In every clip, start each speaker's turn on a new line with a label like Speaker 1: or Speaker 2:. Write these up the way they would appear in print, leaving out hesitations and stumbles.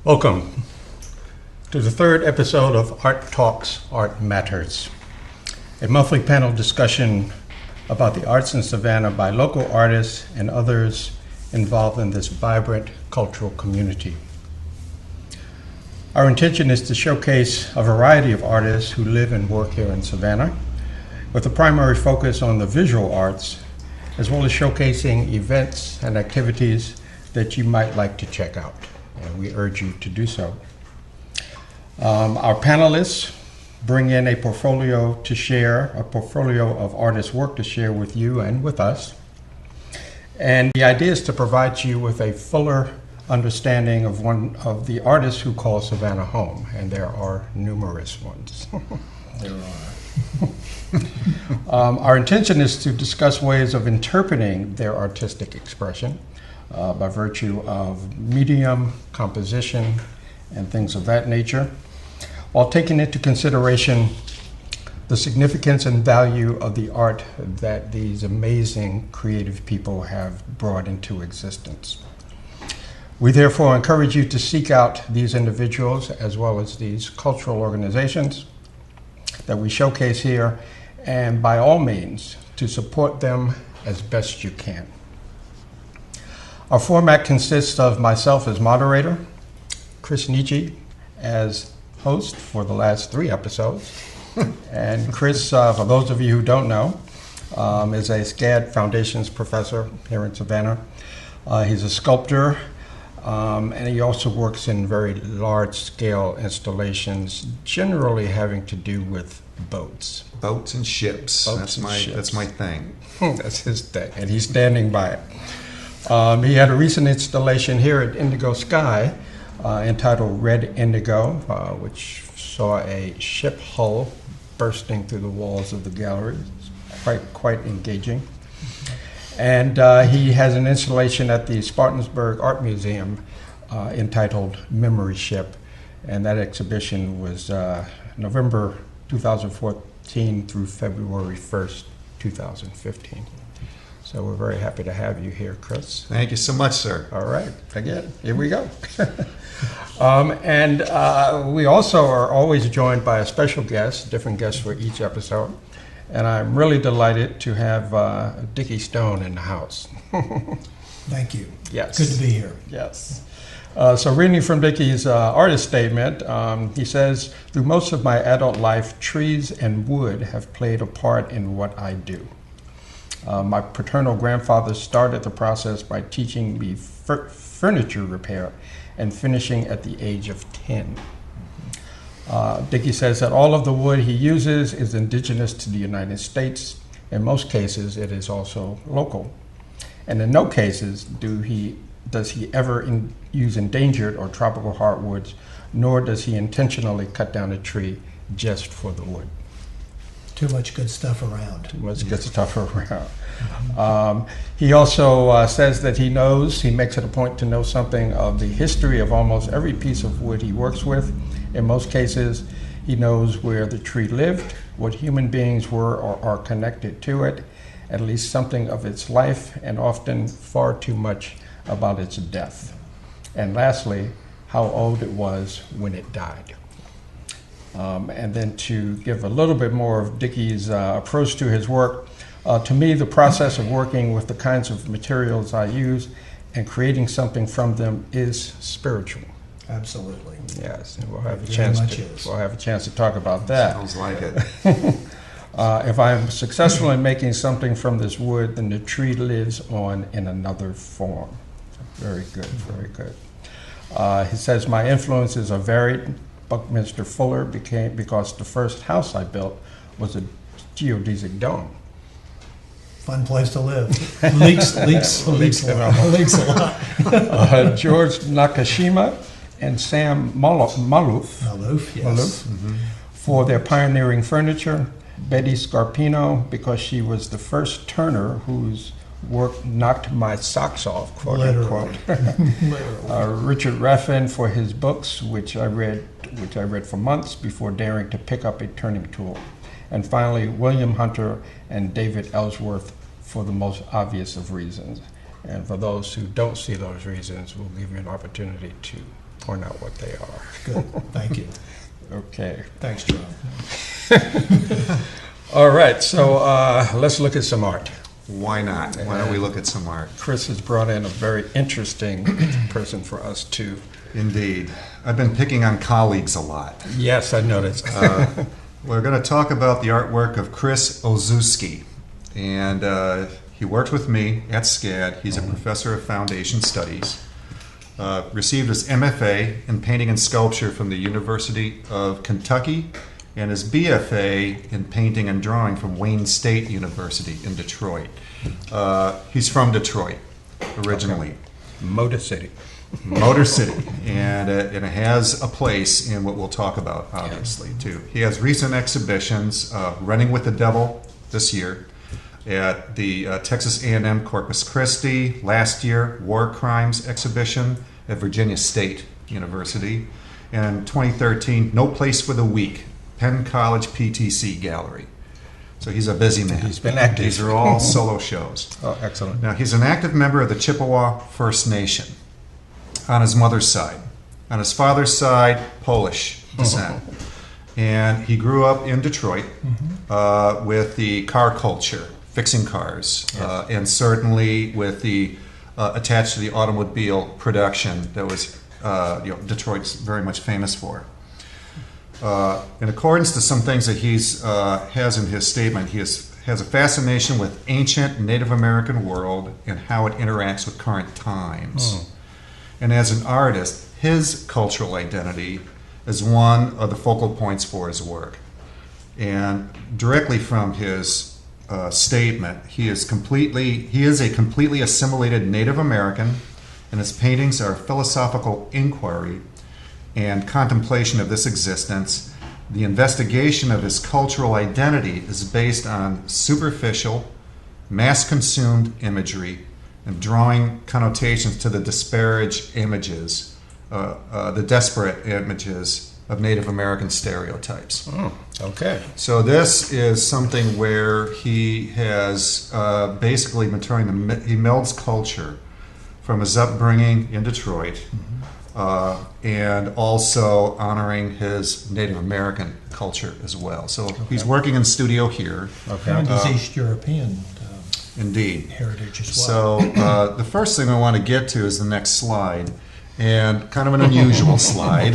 Speaker 1: Welcome to the third episode of Art Talks, Art Matters, a monthly panel discussion about the arts in Savannah by local artists and others involved in this vibrant cultural community. Our intention is to showcase a variety of artists who live and work here in Savannah, with a primary focus on the visual arts, as well as showcasing events and activities that you might like to check out, and we urge you to do so. Our panelists bring in a portfolio to share, a portfolio of artists' work to share with you and with us. And the idea is to provide you with a fuller understanding of one of the artists who call Savannah home, and there are numerous ones.
Speaker 2: There are.
Speaker 1: Our intention is to discuss ways of interpreting their artistic expression by virtue of medium, composition, and things of that nature, while taking into consideration the significance and value of the art that these amazing creative people have brought into existence. We therefore encourage you to seek out these individuals as well as these cultural organizations that we showcase here, and by all means, to support them as best you can. Our format consists of myself as moderator, Chris Nietzsche as host for the last 3 episodes, and Chris, for those of you who don't know, is a SCAD Foundations professor here in Savannah. He's a sculptor, and he also works in very large-scale installations, generally having to do with boats.
Speaker 2: Boats and ships. That's my thing.
Speaker 1: That's his thing, and he's standing by it. He had a recent installation here at Indigo Sky entitled Red Indigo, which saw a ship hull bursting through the walls of the gallery. It's quite engaging. And he has an installation at the Spartansburg Art Museum entitled Memory Ship, and that exhibition was November 2014 through February 1st, 2015. So we're very happy to have you here, Chris.
Speaker 2: Thank you so much, sir.
Speaker 1: All right, again, here we go. And we also are always joined by a special guest, different guests for each episode. And I'm really delighted to have Dicky Stone in the house.
Speaker 3: Thank you.
Speaker 1: Yes.
Speaker 3: Good to be here.
Speaker 1: Yes. So reading from Dicky's artist statement, he says, "Through most of my adult life, trees and wood have played a part in what I do. My paternal grandfather started the process by teaching me furniture repair and finishing at the age of 10. Dicky says that all of the wood he uses is indigenous to the United States. In most cases, it is also local. And in no cases does he ever use endangered or tropical hardwoods, nor does he intentionally cut down a tree just for the wood."
Speaker 3: Too much good stuff around.
Speaker 1: Too much good stuff around. He also says that he makes it a point to know something of the history of almost every piece of wood he works with. In most cases, he knows where the tree lived, what human beings were or are connected to it, at least something of its life, and often far too much about its death. And lastly, how old it was when it died. And then to give a little bit more of Dicky's approach to his work, to me, the process of working with the kinds of materials I use and creating something from them is spiritual.
Speaker 3: Absolutely.
Speaker 1: Yes, and we'll have a chance to talk about that.
Speaker 2: Sounds like it.
Speaker 1: If I am successful in making something from this wood, then the tree lives on in another form. Very good, very good. He says, "My influences are varied. Buckminster Fuller became because the first house I built was a geodesic dome."
Speaker 3: Fun place to live. Leaks a lot.
Speaker 1: George Nakashima and Sam Maloof,
Speaker 3: Yes.
Speaker 1: for their pioneering furniture. Betty Scarpino, because she was the first Turner whose work knocked my socks off, quote unquote. Richard Raffin for his books, which I read for months before daring to pick up a turning tool. And finally, William Hunter and David Ellsworth for the most obvious of reasons. And for those who don't see those reasons, we'll give you an opportunity to point out what they are.
Speaker 3: Good, thank you.
Speaker 1: Okay.
Speaker 3: Thanks, John.
Speaker 1: All right, so let's look at some art.
Speaker 2: Why not? Why don't we look at some art?
Speaker 1: Chris has brought in a very interesting person for us to.
Speaker 2: Indeed. I've been picking on colleagues a lot.
Speaker 1: Yes, I noticed.
Speaker 2: We're going to talk about the artwork of Chris Olszewski. And he worked with me at SCAD. He's a professor of foundation studies. Received his MFA in painting and sculpture from the University of Kentucky and his BFA in painting and drawing from Wayne State University in Detroit. He's from Detroit originally.
Speaker 1: Okay. Motor City.
Speaker 2: Motor City, and it has a place in what we'll talk about, obviously, too. He has recent exhibitions, Running with the Devil this year at the Texas A&M Corpus Christi, last year, War Crimes exhibition at Virginia State University, and in 2013, No Place for the Weak, Penn College PTC Gallery. So he's a busy man.
Speaker 1: He's been active.
Speaker 2: These are all solo shows.
Speaker 1: Oh, excellent.
Speaker 2: Now, he's an active member of the Chippewa First Nation on his mother's side. On his father's side, Polish descent. And he grew up in Detroit with the car culture, fixing cars, and certainly with the attached to the automobile production that was Detroit's very much famous for. In accordance to some things that he's has in his statement, he has a fascination with ancient Native American world and how it interacts with current times. And as an artist, his cultural identity is one of the focal points for his work. And directly from his statement, he is a completely assimilated Native American, and his paintings are philosophical inquiry and contemplation of this existence. The investigation of his cultural identity is based on superficial, mass-consumed imagery and drawing connotations to the disparaged images, the desperate images of Native American stereotypes.
Speaker 1: Okay.
Speaker 2: So this is something where he has basically been he melds culture from his upbringing in Detroit, and also honoring his Native American culture as well. So he's working in studio here.
Speaker 1: Okay.
Speaker 3: And his East European
Speaker 2: Indeed.
Speaker 3: heritage as well.
Speaker 2: So the first thing I want to get to is the next slide, and kind of an unusual slide.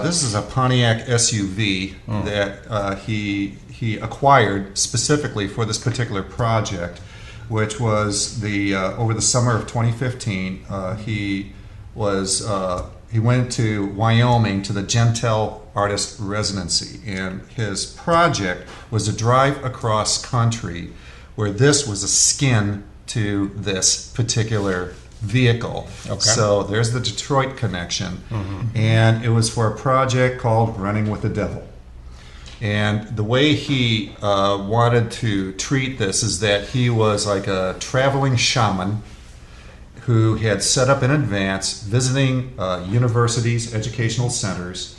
Speaker 2: This is a Pontiac SUV that he acquired specifically for this particular project, which was over the summer of 2015. He went to Wyoming to the Gentile Artist Residency, and his project was to drive across country where this was a skin to this particular vehicle.
Speaker 1: Okay.
Speaker 2: So there's the Detroit connection, and it was for a project called Running with the Devil. And the way he wanted to treat this is that he was like a traveling shaman who had set up in advance visiting universities, educational centers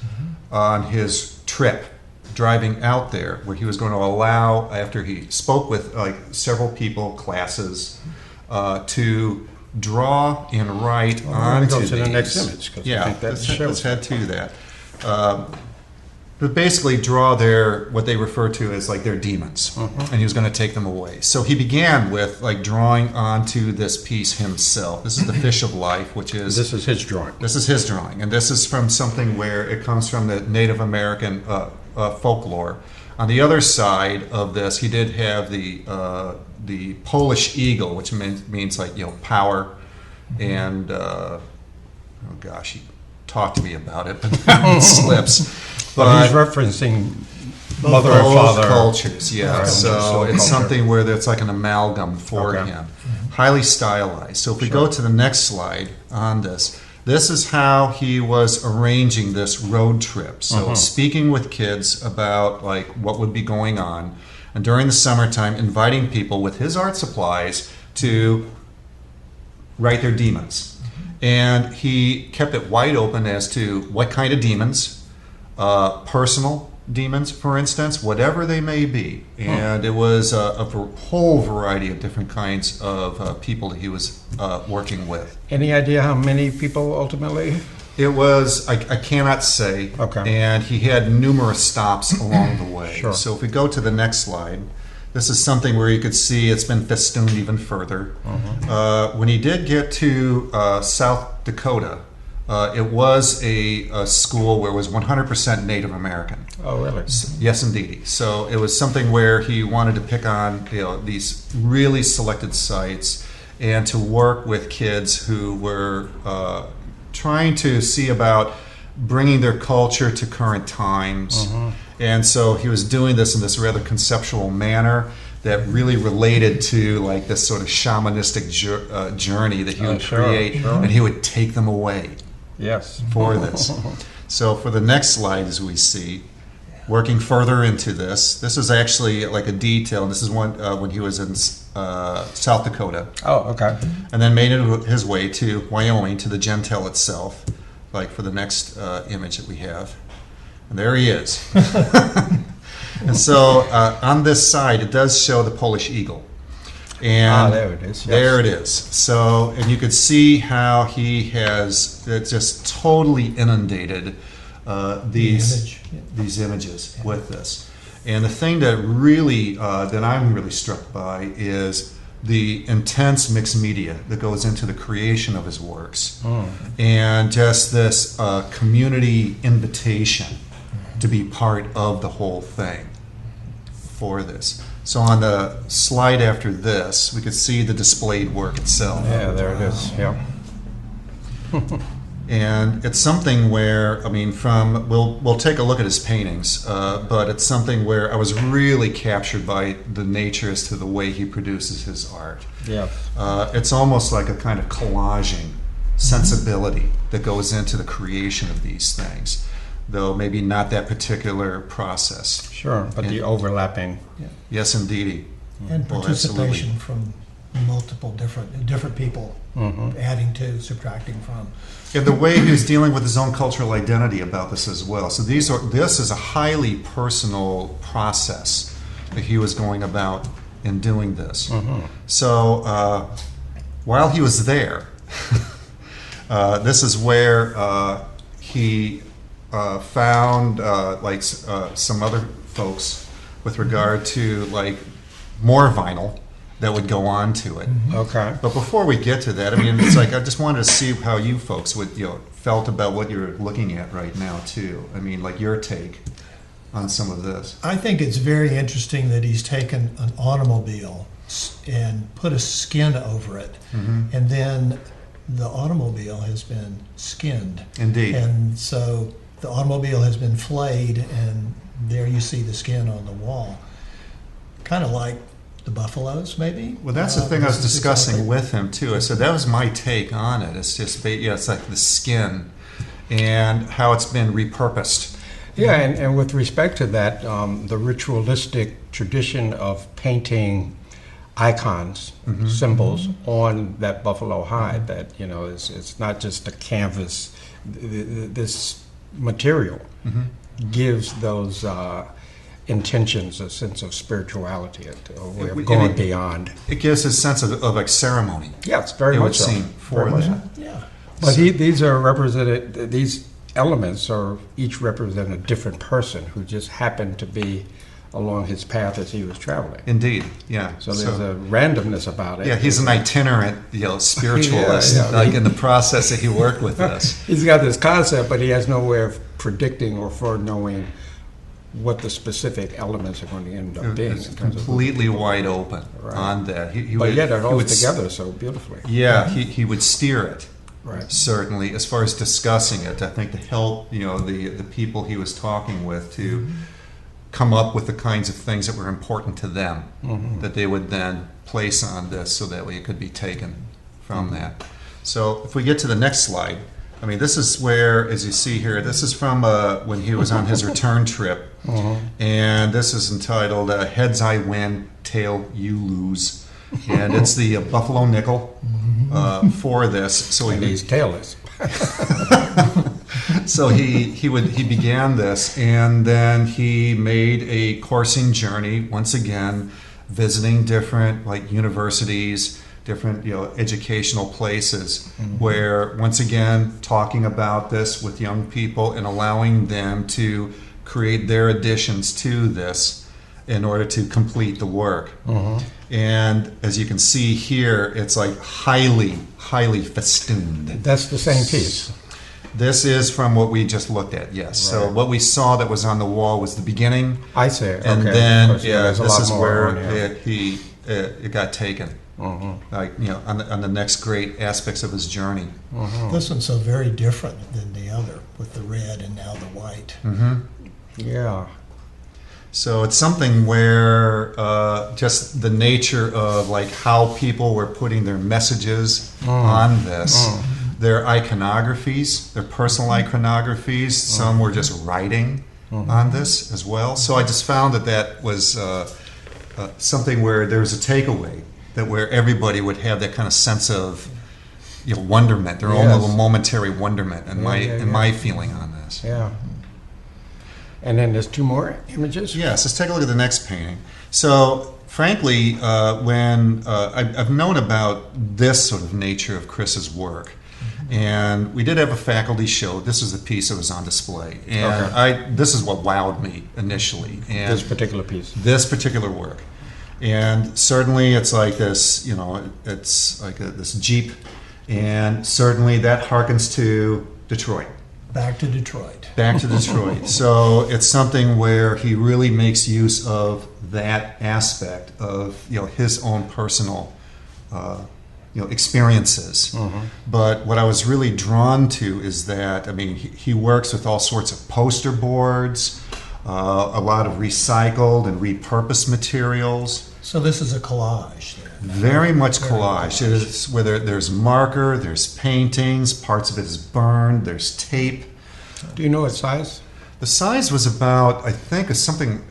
Speaker 2: on his trip, driving out there, where he was going to allow, after he spoke with several people, classes, to draw and write onto
Speaker 1: to the
Speaker 2: these.
Speaker 1: next image, 'cause I think that
Speaker 2: let's
Speaker 1: shows
Speaker 2: head to that. But basically draw what they refer to as their demons, and he was going to take them away. So he began with drawing onto this piece himself. This is the Fish of Life, which is
Speaker 1: This is his drawing.
Speaker 2: This is his drawing, and this is from something where it comes from the Native American folklore. On the other side of this, he did have the Polish eagle, which means power, and oh gosh, he talked to me about it, but now it slips.
Speaker 1: But he's referencing mother and
Speaker 2: Both
Speaker 1: father
Speaker 2: cultures, yeah.
Speaker 1: Right.
Speaker 2: So it's
Speaker 1: Culture.
Speaker 2: something where it's like an amalgam for
Speaker 1: Okay.
Speaker 2: him. Highly stylized. So if we go to the next slide on this is how he was arranging this road trip. So speaking with kids about what would be going on, and during the summertime inviting people with his art supplies to write their demons. And he kept it wide open as to what kind of demons, personal demons, for instance, whatever they may be. And it was a whole variety of different kinds of people that he was working with.
Speaker 1: Any idea how many people ultimately?
Speaker 2: It was, I cannot say.
Speaker 1: Okay.
Speaker 2: And he had numerous stops along the way.
Speaker 1: Sure.
Speaker 2: So if we go to the next slide, this is something where you could see it's been festooned even further. When he did get to South Dakota, it was a school where it was 100% Native American.
Speaker 1: Oh, really?
Speaker 2: Yes, indeed. So it was something where he wanted to pick on these really selected sites and to work with kids who were trying to see about bringing their culture to current times. And so he was doing this in this rather conceptual manner that really related to like this sort of shamanistic journey that he would create, and he would take them away.
Speaker 1: Yes.
Speaker 2: For this. So for the next slide, as we see, working further into this, this is actually like a detail. This is one when he was in South Dakota.
Speaker 1: Oh, okay.
Speaker 2: And then made his way to Wyoming, to the Gentile itself, like for the next image that we have. And there he is. And so on this side, it does show the Polish eagle. And
Speaker 1: there it is. Yes.
Speaker 2: There it is. So, and you could see how he has just totally inundated these images with this. And the thing that really, that I'm really struck by is the intense mixed media that goes into the creation of his works. And just this community invitation to be part of the whole thing for this. So on the slide after this, we could see the displayed work itself.
Speaker 1: Yeah, there it is. Yeah.
Speaker 2: And it's something where, I mean, we'll take a look at his paintings, but it's something where I was really captured by the nature as to the way he produces his art.
Speaker 1: Yeah.
Speaker 2: It's almost like a kind of collaging sensibility that goes into the creation of these things, though maybe not that particular process.
Speaker 1: Sure, but the overlapping.
Speaker 2: Yes, indeedy.
Speaker 3: And
Speaker 2: Well,
Speaker 3: participation
Speaker 2: absolutely.
Speaker 3: from multiple different people, adding to, subtracting from.
Speaker 2: And the way he was dealing with his own cultural identity about this as well. So this is a highly personal process that he was going about in doing this. So while he was there, this is where he found some other folks with regard to like more vinyl that would go on to it.
Speaker 1: Okay.
Speaker 2: But before we get to that, I mean, it's like I just wanted to see how you folks would felt about what you're looking at right now too. I mean, like your take on some of this.
Speaker 3: I think it's very interesting that he's taken an automobile and put a skin over it, and then the automobile has been skinned.
Speaker 2: Indeed.
Speaker 3: And so the automobile has been flayed, and there you see the skin on the wall. Kind of like the buffaloes, maybe?
Speaker 2: Well, that's the thing I was discussing with him too. I said that was my take on it. It's just, it's like the skin and how it's been repurposed.
Speaker 1: Yeah, and with respect to that, the ritualistic tradition of painting icons, symbols on that buffalo hide, that it's not just a canvas. This material gives those intentions a sense of spirituality, a way of going beyond.
Speaker 2: It gives a sense of like ceremony.
Speaker 1: Yeah, it's very
Speaker 2: It would
Speaker 1: much so.
Speaker 2: seem for
Speaker 1: Very much
Speaker 2: that.
Speaker 1: so.
Speaker 3: Yeah.
Speaker 1: But these are represented. These elements are each represent a different person who just happened to be along his path as he was traveling.
Speaker 2: Indeed, yeah.
Speaker 1: So there's a randomness about it.
Speaker 2: Yeah, he's an itinerant, spiritualist,
Speaker 1: Yeah.
Speaker 2: like in the process that he worked with this.
Speaker 1: He's got this concept, but he has no way of predicting or foreknowing what the specific elements are going to end up being.
Speaker 2: It's
Speaker 1: In terms
Speaker 2: completely wide open
Speaker 1: Right.
Speaker 2: on that.
Speaker 1: but yet it
Speaker 2: he
Speaker 1: holds
Speaker 2: would
Speaker 1: together so beautifully.
Speaker 2: Yeah, he would steer it.
Speaker 1: Right.
Speaker 2: Certainly, as far as discussing it, I think to help the people he was talking with to come up with the kinds of things that were important to them that they would then place on this, so that way it could be taken from that. So if we get to the next slide, I mean, this is where, as you see here, this is from when he was on his return trip, and this is entitled "Heads I Win, Tail You Lose," and it's the buffalo nickel for this. So
Speaker 1: And he's tailless.
Speaker 2: So he began this, and then he made a coursing journey once again, visiting different like universities different educational places where, once again, talking about this with young people and allowing them to create their additions to this in order to complete the work. And as you can see here, it's like highly, highly festooned.
Speaker 1: That's the same piece.
Speaker 2: This is from what we just looked at, yes. So
Speaker 1: Right.
Speaker 2: what we saw that was on the wall was the beginning,
Speaker 1: I see. Okay.
Speaker 2: and then
Speaker 1: Of course, there's a
Speaker 2: this
Speaker 1: lot
Speaker 2: is
Speaker 1: more
Speaker 2: where
Speaker 1: on here.
Speaker 2: it got taken. Like on the next great aspects of his journey.
Speaker 3: This one's so very different than the other, with the red and now the white.
Speaker 1: Yeah.
Speaker 2: So it's something where just the nature of like how people were putting their messages on this. Their iconographies, their personal iconographies. Some were just writing on this as well. So I just found that was something where there was a takeaway, that where everybody would have that kind of sense of wonderment, their own
Speaker 1: Yes.
Speaker 2: little momentary wonderment, and
Speaker 1: Yeah,
Speaker 2: my feeling on this.
Speaker 1: Yeah. And then there's two more images?
Speaker 2: Yes, let's take a look at the next painting. So, frankly, when I've known about this sort of nature of Chris's work, and we did have a faculty show. This is the piece that was on display, and this is what wowed me initially. And
Speaker 1: This particular piece.
Speaker 2: this particular work, and certainly it's like this. It's like this Jeep, and certainly that harkens to Detroit.
Speaker 3: Back to Detroit.
Speaker 2: Back to Detroit. So it's something where he really makes use of that aspect of his own personal experiences. But what I was really drawn to is that he works with all sorts of poster boards, a lot of recycled and repurposed materials.
Speaker 3: So this is a collage then.
Speaker 2: Very much collage. It is whether there's marker, there's paintings, parts of it is burned, there's tape.
Speaker 1: Do you know its size?
Speaker 2: The size was about, I think, something,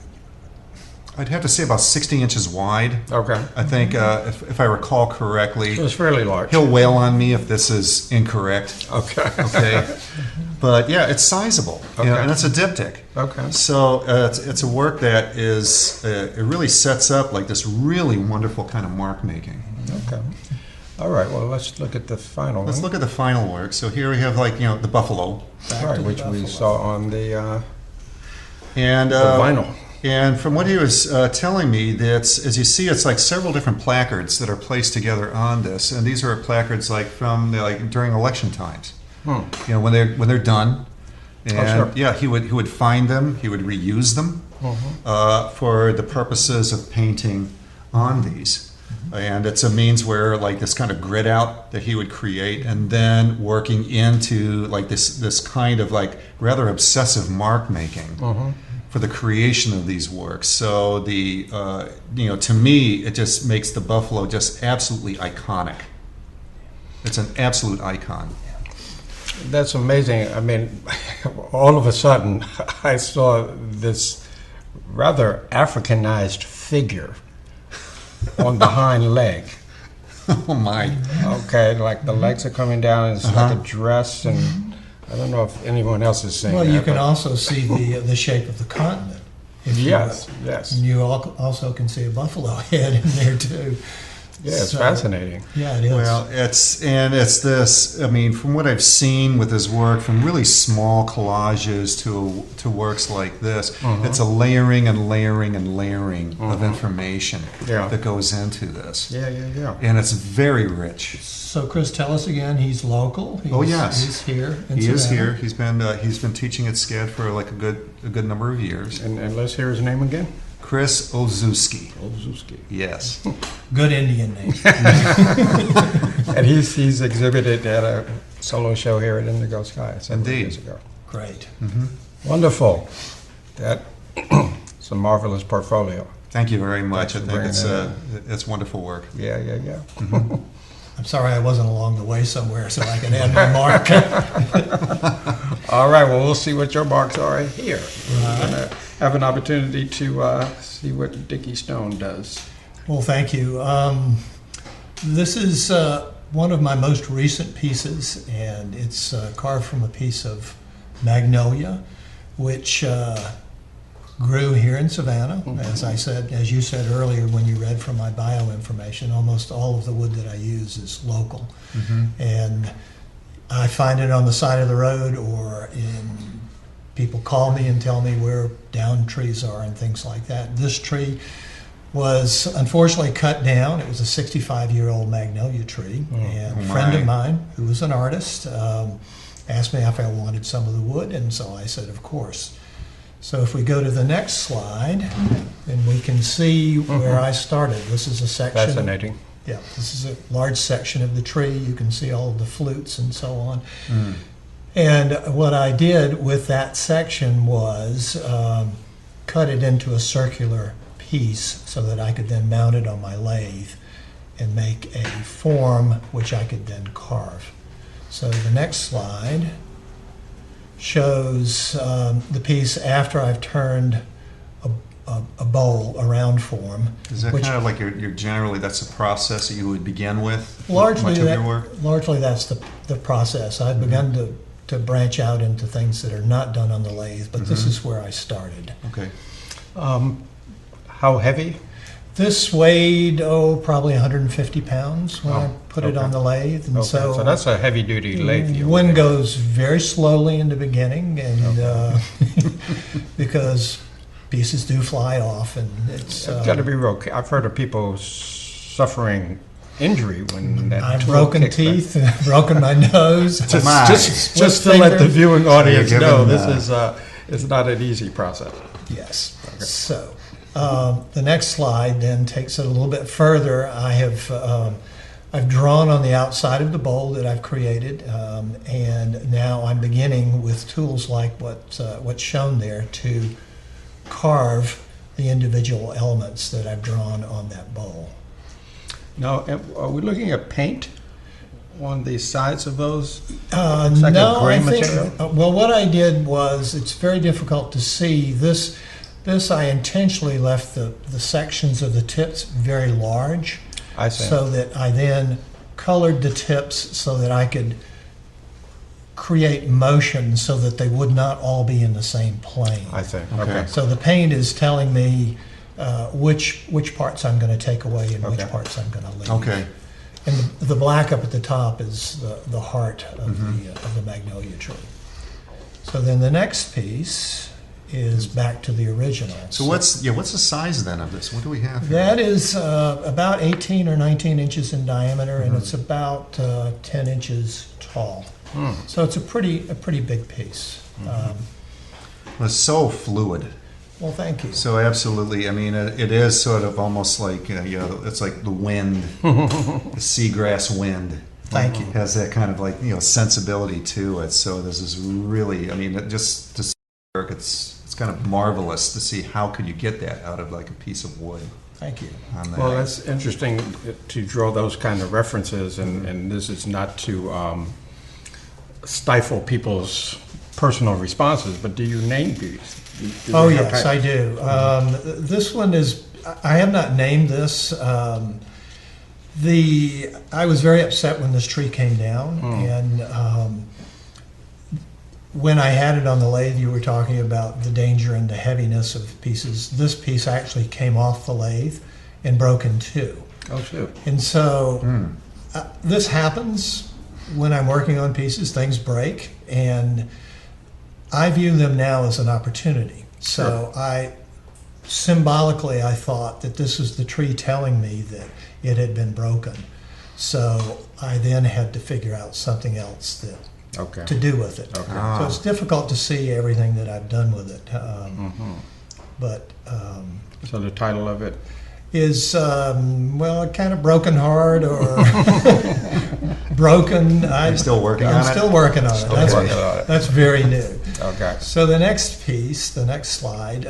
Speaker 2: I'd have to say about 60 inches wide.
Speaker 1: Okay.
Speaker 2: I think, if I recall correctly.
Speaker 1: It was fairly large.
Speaker 2: He'll wail on me if this is incorrect.
Speaker 1: Okay.
Speaker 2: Okay. But yeah, it's sizable.
Speaker 1: Okay.
Speaker 2: And it's a diptych.
Speaker 1: Okay.
Speaker 2: So it's a work that is, it really sets up like this really wonderful kind of mark making.
Speaker 1: Okay. All right. Well, let's look at the final
Speaker 2: Let's
Speaker 1: one.
Speaker 2: look at the final work. So here we have the buffalo.
Speaker 3: Back
Speaker 1: Right,
Speaker 3: to the
Speaker 1: which we
Speaker 3: buffalo.
Speaker 1: saw on the
Speaker 2: And
Speaker 1: vinyl.
Speaker 2: And from what he was telling me, that's, as you see, it's like several different placards that are placed together on this, and these are placards like from during election times. When they're done, and
Speaker 1: sure.
Speaker 2: yeah, he would find them, he would reuse them for the purposes of painting on these. And it's a means where like this kind of grid out that he would create, and then working into like this kind of like rather obsessive mark making for the creation of these works. So the to me, it just makes the buffalo just absolutely iconic. It's an absolute icon.
Speaker 1: That's amazing. I mean, all of a sudden, I saw this rather Africanized figure on the hind leg.
Speaker 2: Oh my!
Speaker 1: Okay, like the legs are coming down, and it's like a dress, and I don't know if anyone else is seeing
Speaker 3: Well,
Speaker 1: that.
Speaker 3: you can
Speaker 1: but-
Speaker 3: also see the shape of the continent. if you
Speaker 1: Yes,
Speaker 3: will.
Speaker 1: yes.
Speaker 3: And you also can see a buffalo head in there too.
Speaker 1: Yeah, it's
Speaker 3: So,
Speaker 1: fascinating.
Speaker 3: Yeah, it is.
Speaker 2: Well, it's this. I mean, from what I've seen with his work, from really small collages to works like this, it's a layering and layering and layering of information
Speaker 1: Yeah.
Speaker 2: that goes into this,
Speaker 1: Yeah, yeah, yeah.
Speaker 2: and it's very rich.
Speaker 3: So, Chris, tell us again. He's local.
Speaker 2: Oh, yes.
Speaker 3: he's here. In
Speaker 2: He is
Speaker 3: Savannah.
Speaker 2: here. He's been teaching at SCAD for like a good number of years.
Speaker 1: And let's hear his name again.
Speaker 2: Chris Olszewski.
Speaker 1: Olszewski.
Speaker 2: Yes.
Speaker 3: Good Indian name.
Speaker 1: And he's exhibited at a solo show here at Indigo Sky several
Speaker 2: Indeed.
Speaker 1: years ago.
Speaker 3: Great.
Speaker 1: Wonderful. It's a marvelous portfolio.
Speaker 2: Thank you very much. I
Speaker 1: Thanks for
Speaker 2: think
Speaker 1: bringing
Speaker 2: it's wonderful work.
Speaker 1: Yeah, yeah, yeah.
Speaker 3: I'm sorry I wasn't along the way somewhere so I could add my mark.
Speaker 1: All right, well, we'll see what your marks are here. We're going to have an opportunity to see what Dicky Stone does.
Speaker 3: Well, thank you. This is one of my most recent pieces, and it's carved from a piece of magnolia, which grew here in Savannah. As you said earlier when you read from my bio information, almost all of the wood that I use is local. And I find it on the side of the road, or people call me and tell me where down trees are and things like that. This tree was unfortunately cut down. It was a 65-year-old magnolia tree. And a friend of mine, who was an artist, asked me if I wanted some of the wood, and so I said, of course. So if we go to the next slide, then we can see where I started. This is a section.
Speaker 1: Fascinating.
Speaker 3: Yeah, this is a large section of the tree. You can see all of the flutes and so on. And what I did with that section was cut it into a circular piece so that I could then mount it on my lathe and make a form which I could then carve. So the next slide shows the piece after I've turned a bowl, a round form.
Speaker 2: Is that kind of like you're generally, that's the process that you would begin with?
Speaker 3: Largely,
Speaker 2: much of your work?
Speaker 3: Largely that's the process. I've begun to branch out into things that are not done on the lathe, but this is where I started.
Speaker 2: Okay.
Speaker 1: How heavy?
Speaker 3: This weighed, probably 150 pounds when I put it on the lathe. And
Speaker 1: So that's a heavy-duty lathe.
Speaker 3: One goes very slowly in the beginning, and because pieces do fly off, and it's
Speaker 1: got to be real. I've heard of people suffering injury when that
Speaker 3: I've
Speaker 1: tool
Speaker 3: broken
Speaker 1: kicks back.
Speaker 3: teeth, broken my nose.
Speaker 1: Just to let the viewing audience know, this is not an easy process.
Speaker 3: Yes. Okay. So the next slide then takes it a little bit further. I've drawn on the outside of the bowl that I've created, and now I'm beginning with tools like what's shown there to carve the individual elements that I've drawn on that bowl.
Speaker 1: Now, are we looking at paint on the sides of those?
Speaker 3: It's
Speaker 1: like
Speaker 3: no,
Speaker 1: a gray
Speaker 3: I think,
Speaker 1: material?
Speaker 3: well, what I did was, it's very difficult to see. This I intentionally left the sections of the tips very large.
Speaker 1: I see.
Speaker 3: So that I then colored the tips so that I could create motion so that they would not all be in the same plane.
Speaker 1: I see. Okay.
Speaker 3: So the paint is telling me which parts I'm going to take away and which parts I'm going to leave.
Speaker 2: Okay.
Speaker 3: And the black up at the top is the heart of the magnolia tree. So then the next piece is back to the original.
Speaker 2: So what's the size then of this? What do we have here?
Speaker 3: That is about 18 or 19 inches in diameter, and it's about 10 inches tall. So it's a pretty big piece.
Speaker 2: It's so fluid.
Speaker 3: Well, thank you.
Speaker 2: So absolutely, I mean, it is sort of almost like, it's like the wind, the seagrass wind.
Speaker 3: Thank you.
Speaker 2: It has that kind of like, sensibility to it. So this is really, I mean, just to see it work, it's kind of marvelous to see how could you get that out of like a piece of wood.
Speaker 3: Thank you.
Speaker 1: Well, that's interesting to draw those kind of references, and this is not to stifle people's personal responses, but do you name these?
Speaker 3: Oh, yes, I do. This one is, I have not named this. I was very upset when this tree came down, and when I had it on the lathe, you were talking about the danger and the heaviness of pieces. This piece actually came off the lathe and broke in two.
Speaker 1: Oh, shoot.
Speaker 3: And so this happens when I'm working on pieces. Things break, and I view them now as an opportunity. So symbolically, I thought that this is the tree telling me that it had been broken. So I then had to figure out something else to do with it.
Speaker 1: Okay.
Speaker 3: So it's difficult to see everything that I've done with it. But
Speaker 1: So the title of it?
Speaker 3: is, kind of broken heart or broken.
Speaker 2: I'm still working on it?
Speaker 3: I'm still working on it. That's very new.
Speaker 1: Okay.
Speaker 3: So the next piece, the next slide,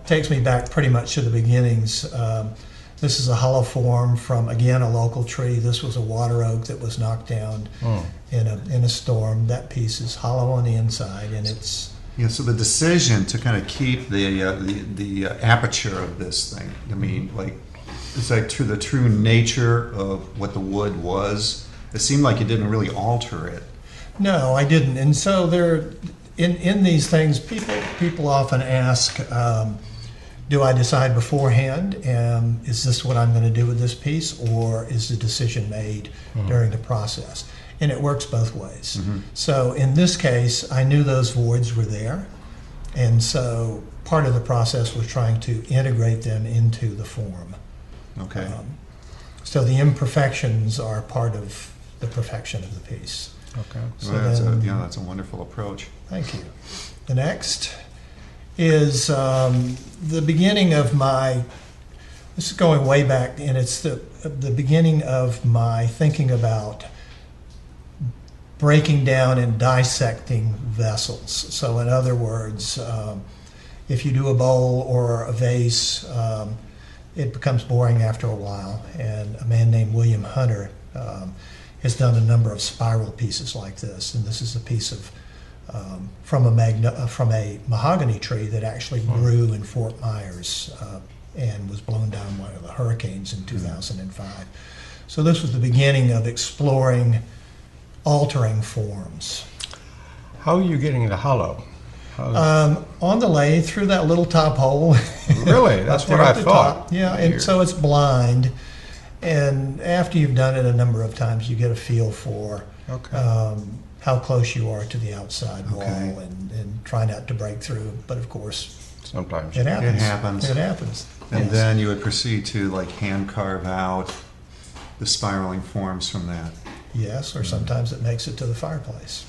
Speaker 3: takes me back pretty much to the beginnings. This is a hollow form from, again, a local tree. This was a water oak that was knocked down in a storm. That piece is hollow on the inside, and it's...
Speaker 2: Yeah, so the decision to kind of keep the aperture of this thing, I mean, like, it's like the true nature of what the wood was. It seemed like you didn't really alter it.
Speaker 3: No, I didn't. And so in these things, people often ask, do I decide beforehand? Is this what I'm going to do with this piece, or is the decision made during the process? And it works both ways. So in this case, I knew those voids were there, and so part of the process was trying to integrate them into the form.
Speaker 2: Okay.
Speaker 3: So the imperfections are part of the perfection of the piece.
Speaker 1: Okay.
Speaker 3: So
Speaker 2: Well,
Speaker 3: then-
Speaker 2: that's a wonderful approach.
Speaker 3: Thank you. The next is the beginning of my, this is going way back, and it's the beginning of my thinking about breaking down and dissecting vessels. So in other words, if you do a bowl or a vase, it becomes boring after a while. And a man named William Hunter has done a number of spiral pieces like this. And this is a piece of from a mahogany tree that actually grew in Fort Myers and was blown down by one of the hurricanes in 2005. So this was the beginning of exploring altering forms.
Speaker 1: How are you getting the hollow? How-
Speaker 3: On the lathe through that little top hole.
Speaker 1: Really? That's
Speaker 3: up there
Speaker 1: what I
Speaker 3: at the
Speaker 1: thought.
Speaker 3: top. Yeah, and
Speaker 1: Weird.
Speaker 3: so it's blind. And after you've done it a number of times, you get a feel for
Speaker 1: Okay.
Speaker 3: how close you are to the outside wall
Speaker 2: Okay.
Speaker 3: and try not to break through. But of course,
Speaker 1: Sometimes.
Speaker 3: it happens.
Speaker 2: It happens.
Speaker 3: It happens.
Speaker 2: And
Speaker 3: Yes.
Speaker 2: then you would proceed to like hand carve out the spiraling forms from that.
Speaker 3: Yes, or sometimes it makes it to the fireplace.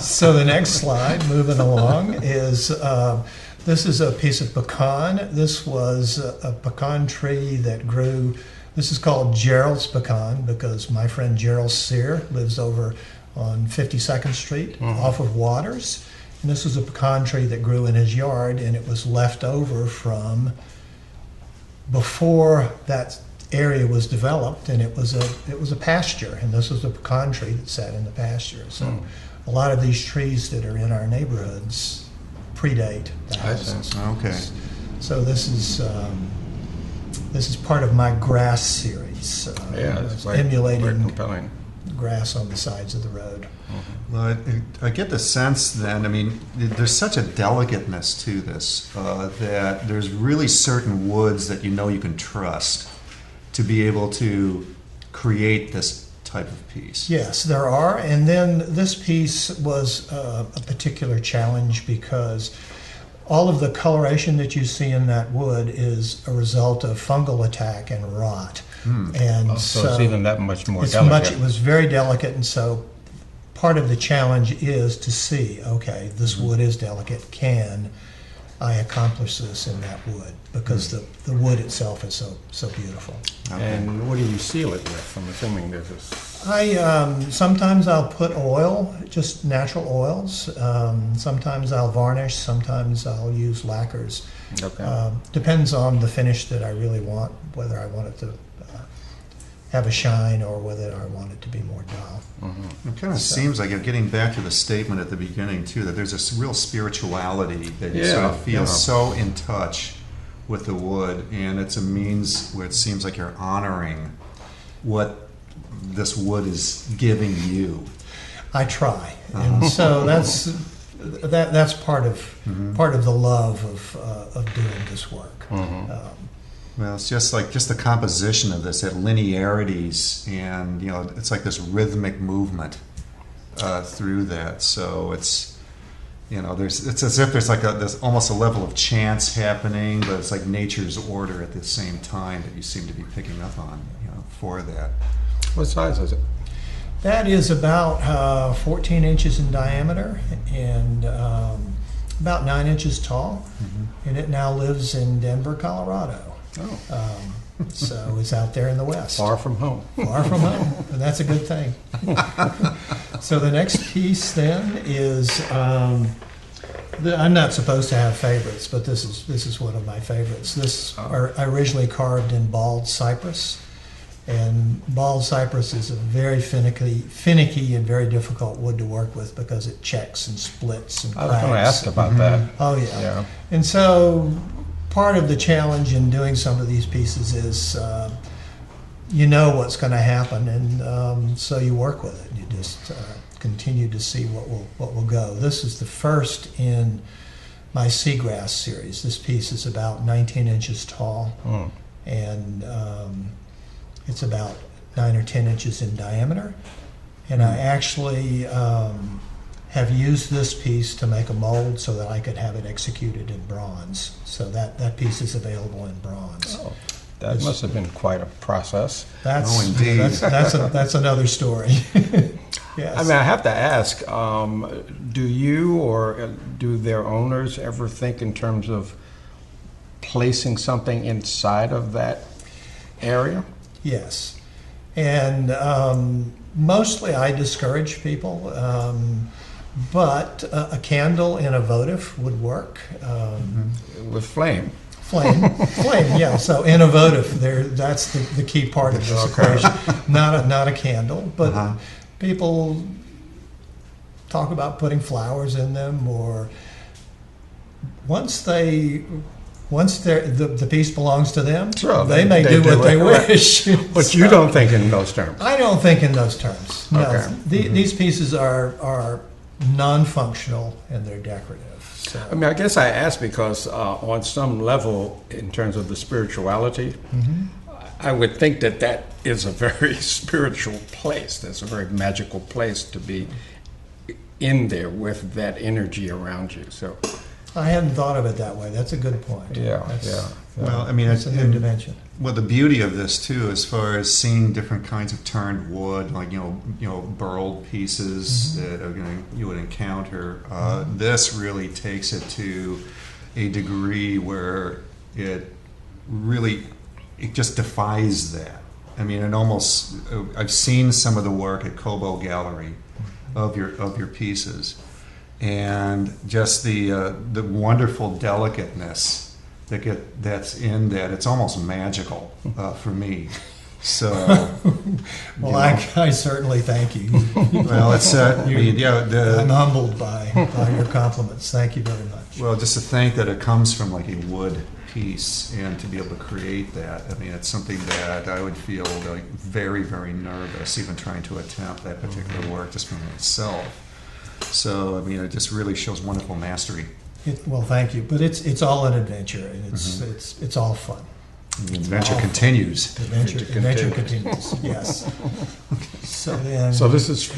Speaker 3: So the next slide, moving along, is this is a piece of pecan. This was a pecan tree that grew. This is called Gerald's pecan because my friend Gerald Sear lives over on 52nd Street off of Waters. And this was a pecan tree that grew in his yard, and it was left over from before that area was developed, and it was a pasture, and this was a pecan tree that sat in the pasture. So a lot of these trees that are in our neighborhoods predate the
Speaker 1: I see.
Speaker 3: houses.
Speaker 2: Okay.
Speaker 3: So this is part of my grass series,
Speaker 1: Yeah, it's quite
Speaker 3: emulating
Speaker 1: compelling.
Speaker 3: grass on the sides of the road.
Speaker 2: Well, I get the sense then, I mean, there's such a delicateness to this that there's really certain woods that you know you can trust to be able to create this type of piece.
Speaker 3: Yes, there are. And then this piece was a particular challenge because all of the coloration that you see in that wood is a result of fungal attack and rot. And
Speaker 1: So it's even that much more
Speaker 3: it
Speaker 1: delicate.
Speaker 3: was very delicate, and so part of the challenge is to see, okay, this wood is delicate. Can I accomplish this in that wood? Because the wood itself is so beautiful.
Speaker 2: Okay.
Speaker 1: And what do you seal it with? I'm assuming there's a...
Speaker 3: Sometimes I'll put oil, just natural oils. Sometimes I'll varnish. Sometimes I'll use lacquers.
Speaker 1: Okay.
Speaker 3: Depends on the finish that I really want, whether I want it to have a shine or whether I want it to be more dull.
Speaker 2: It kind of seems like, getting back to the statement at the beginning too, that there's this real spirituality that you sort of feel
Speaker 1: Yeah.
Speaker 2: so in touch with the wood, and it's a means where it seems like you're honoring what this wood is giving you.
Speaker 3: I try, and so that's part of the love of doing this work.
Speaker 2: Well, it's just the composition of this, at linearities, and it's like this rhythmic movement through that. So it's it's as if there's like there's almost a level of chance happening, but it's like nature's order at the same time that you seem to be picking up on for that.
Speaker 1: What size is it?
Speaker 3: That is about 14 inches in diameter and about 9 inches tall, and it now lives in Denver, Colorado.
Speaker 1: Oh,
Speaker 3: So it's out there in the west.
Speaker 1: far from home.
Speaker 3: Far from home, and that's a good thing. So the next piece then is, I'm not supposed to have favorites, but this is one of my favorites. I originally carved in bald cypress, and bald cypress is a very finicky and very difficult wood to work with because it checks and splits and
Speaker 1: I
Speaker 3: cracks.
Speaker 1: was going to ask about that.
Speaker 3: Oh yeah.
Speaker 1: Yeah.
Speaker 3: And so part of the challenge in doing some of these pieces is you know what's going to happen, and so you work with it. You just continue to see what will go. This is the first in my seagrass series. This piece is about 19 inches tall, and it's about 9 or 10 inches in diameter. And I actually have used this piece to make a mold so that I could have it executed in bronze. So that piece is available in bronze.
Speaker 1: Oh, that must have been quite a process.
Speaker 2: Indeed.
Speaker 3: That's another story. Yes.
Speaker 1: I mean, I have to ask, do you or do their owners ever think in terms of placing something inside of that area?
Speaker 3: Yes. And mostly I discourage people, but a candle in a votive would work.
Speaker 1: With flame?
Speaker 3: Flame, yeah. So in a votive, that's the key part of this equation. Not a candle, but people talk about putting flowers in them, or once the piece belongs to them,
Speaker 1: Sure,
Speaker 3: they may do what they wish.
Speaker 1: But you don't think in those terms?
Speaker 3: I don't think in those terms. No.
Speaker 1: Okay.
Speaker 3: These pieces are non-functional and they're decorative. So.
Speaker 1: I mean, I guess I ask because on some level, in terms of the spirituality, I would think that is a very spiritual place. That's a very magical place to be in there with that energy around you. So
Speaker 3: I hadn't thought of it that way. That's a good point.
Speaker 1: Yeah.
Speaker 2: Well, I mean,
Speaker 3: It's a new dimension.
Speaker 2: Well, the beauty of this too, as far as seeing different kinds of turned wood, like burled pieces that you would encounter, this really takes it to a degree where it just defies that. I mean, I've seen some of the work at Kobo Gallery of your pieces, and just the wonderful delicateness that's in that. It's almost magical for me. So,
Speaker 3: well, I certainly thank you.
Speaker 2: Well, it's
Speaker 3: I'm humbled by your compliments. Thank you very much.
Speaker 2: Well, just to think that it comes from like a wood piece, and to be able to create that, I mean, it's something that I would feel like very, very nervous even trying to attempt that particular work just from itself. So, I mean, it just really shows wonderful mastery.
Speaker 3: Well, thank you. But it's all an adventure, and it's all fun.
Speaker 2: The adventure continues.
Speaker 3: The adventure continues. Yes.
Speaker 1: So this is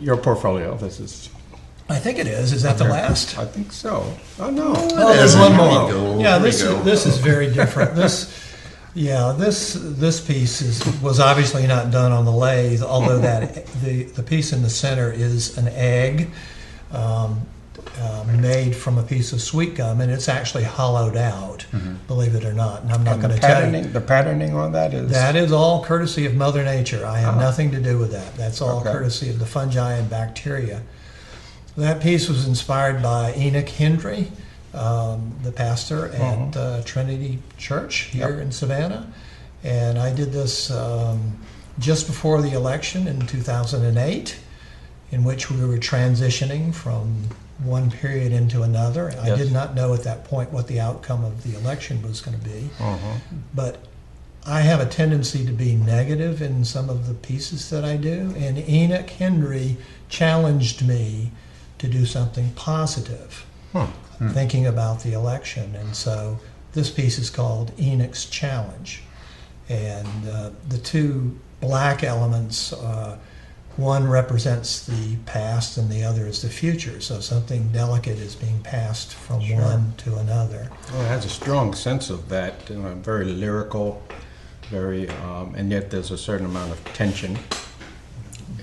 Speaker 1: your portfolio. This is.
Speaker 3: I think it is. Is that the last?
Speaker 1: I think so. Oh no.
Speaker 3: Oh, there's one more.
Speaker 2: Go.
Speaker 3: Yeah, this is very different. This piece was obviously not done on the lathe, although the piece in the center is an egg made from a piece of sweet gum, and it's actually hollowed out, believe it or not. And I'm not going to tell you.
Speaker 1: The patterning on that is?
Speaker 3: That is all courtesy of Mother Nature. I have nothing to do with that. That's all courtesy of the fungi and bacteria. That piece was inspired by Enoch Hendry, the pastor at Trinity Church here in Savannah. And I did this just before the election in 2008, in which we were transitioning from one period into another. I did not know at that point what the outcome of the election was going to be. But I have a tendency to be negative in some of the pieces that I do. And Enoch Hendry challenged me to do something positive, thinking about the election. And so this piece is called Enoch's Challenge. And the two black elements, one represents the past and the other is the future. So something delicate is being passed from one to another.
Speaker 1: Well, it has a strong sense of that, very lyrical, very, and yet there's a certain amount of tension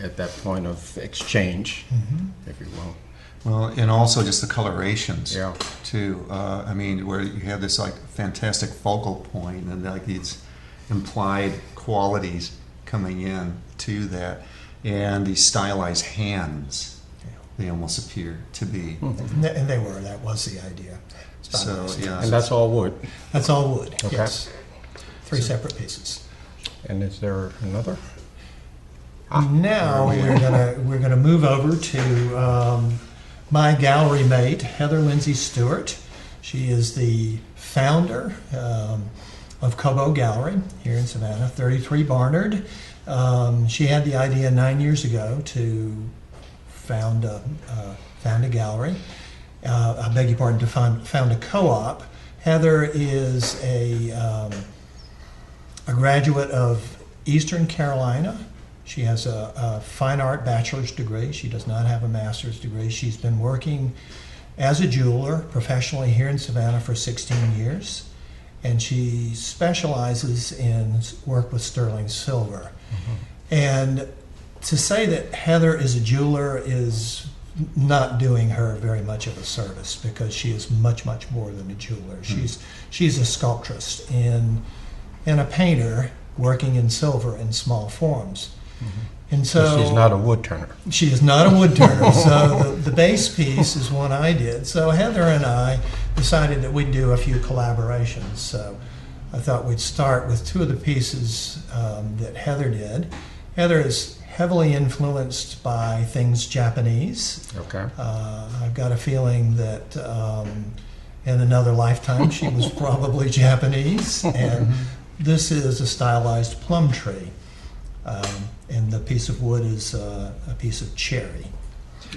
Speaker 1: at that point of exchange, if you will.
Speaker 2: Well, and also just the colorations too. I mean, where you have this like fantastic focal point and like these implied qualities coming in to that, and these stylized hands. They almost appear to be.
Speaker 3: And they were. That was the idea.
Speaker 2: So
Speaker 1: And that's all wood.
Speaker 3: That's all wood.
Speaker 1: Okay.
Speaker 3: Yes. Three separate pieces.
Speaker 1: And is there another?
Speaker 3: Now we're gonna move over to my gallery mate, Heather Lindsey Stewart. She is the founder of Kobo Gallery here in Savannah, 33 Barnard. She had the idea 9 years ago to found a gallery. I beg your pardon, to found a co-op. Heather is a graduate of Eastern Carolina. She has a fine art bachelor's degree. She does not have a master's degree. She's been working as a jeweler professionally here in Savannah for 16 years. And she specializes in work with sterling silver. Mm-hmm. And to say that Heather is a jeweler is not doing her very much of a service, because she is much, much more than a jeweler. Mm-hmm. She's a sculptress and a painter working in silver in small forms. Mm-hmm. And so
Speaker 1: she's not a wood turner.
Speaker 3: She is not a wood turner. So the base piece is one I did. So Heather and I decided that we'd do a few collaborations. So I thought we'd start with two of the pieces that Heather did. Heather is heavily influenced by things Japanese.
Speaker 1: Okay.
Speaker 3: I've got a feeling that in another lifetime she was probably Japanese. And this is a stylized plum tree. And the piece of wood is a piece of cherry.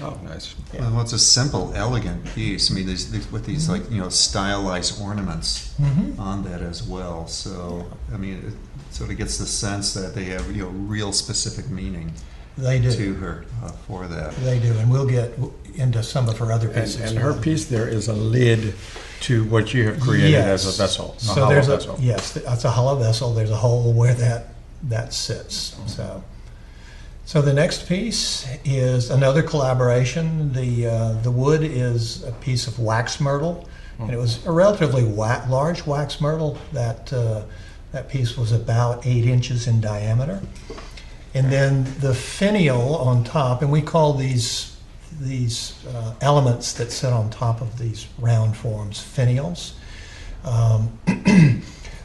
Speaker 1: Oh, nice.
Speaker 3: Yeah.
Speaker 2: Well, it's a simple, elegant piece. I mean, with these like stylized ornaments on that as well. So I mean, it sort of gets the sense that they have real specific meaning.
Speaker 3: They do.
Speaker 2: To her for that.
Speaker 3: They do, and we'll get into some of her other pieces.
Speaker 1: And her piece there is a lid to what you have created as a vessel.
Speaker 3: So there's vessel. Yes, that's a hollow vessel. There's a hole where that sits. So the next piece is another collaboration. The wood is a piece of wax myrtle, and it was a relatively large wax myrtle. That piece was about 8 inches in diameter. And then the finial on top, and we call these elements that sit on top of these round forms finials.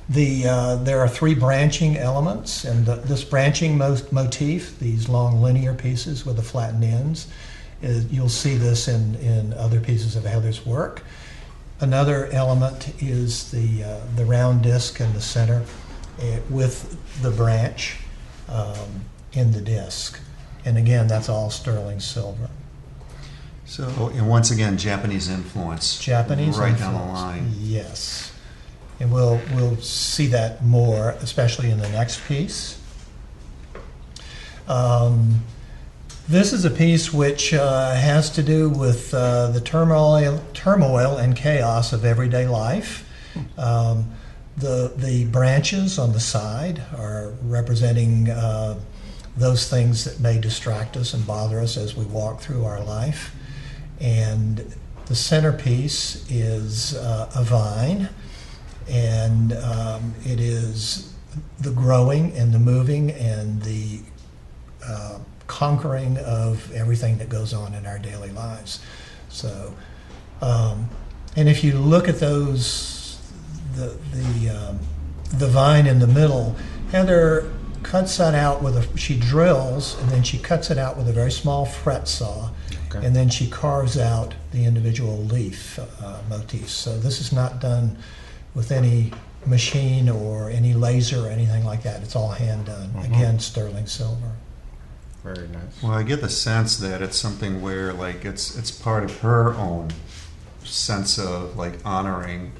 Speaker 3: There are 3 branching elements, and this branching motif, these long linear pieces with the flattened ends, you'll see this in other pieces of Heather's work. Another element is the round disc in the center with the branch in the disc. And again, that's all sterling silver.
Speaker 2: So, and once again, Japanese influence. Right down the line.
Speaker 3: Yes. And we'll see that more, especially in the next piece. This is a piece which has to do with the turmoil and chaos of everyday life. The branches on the side are representing those things that may distract us and bother us as we walk through our life. And the centerpiece is a vine. And it is the growing and the moving and the conquering of everything that goes on in our daily lives. So, and if you look at those, the vine in the middle, Heather cuts that out she drills, and then she cuts it out with a very small fret saw. Okay. And then she carves out the individual leaf motifs. So this is not done with any machine or any laser or anything like that. It's all hand done. Again, sterling silver.
Speaker 1: Very nice.
Speaker 2: Well, I get the sense that it's something where like it's part of her own sense of like honoring,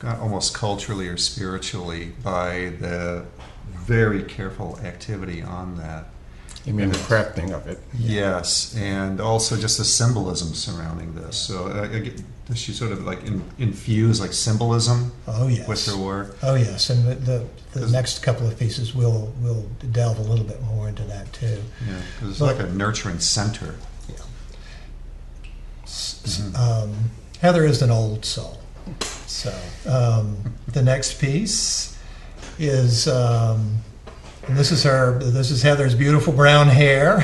Speaker 2: almost culturally or spiritually, by the very careful activity on that.
Speaker 1: You mean the crafting of it?
Speaker 2: Yes, and also just the symbolism surrounding this. So does she sort of like infuse like symbolism with her work?
Speaker 3: Oh yes, and the next couple of pieces we'll delve a little bit more into that too.
Speaker 2: Yeah, because it's like a nurturing center.
Speaker 3: Yeah. Heather is an old soul. So the next piece is. And this is Heather's beautiful brown hair.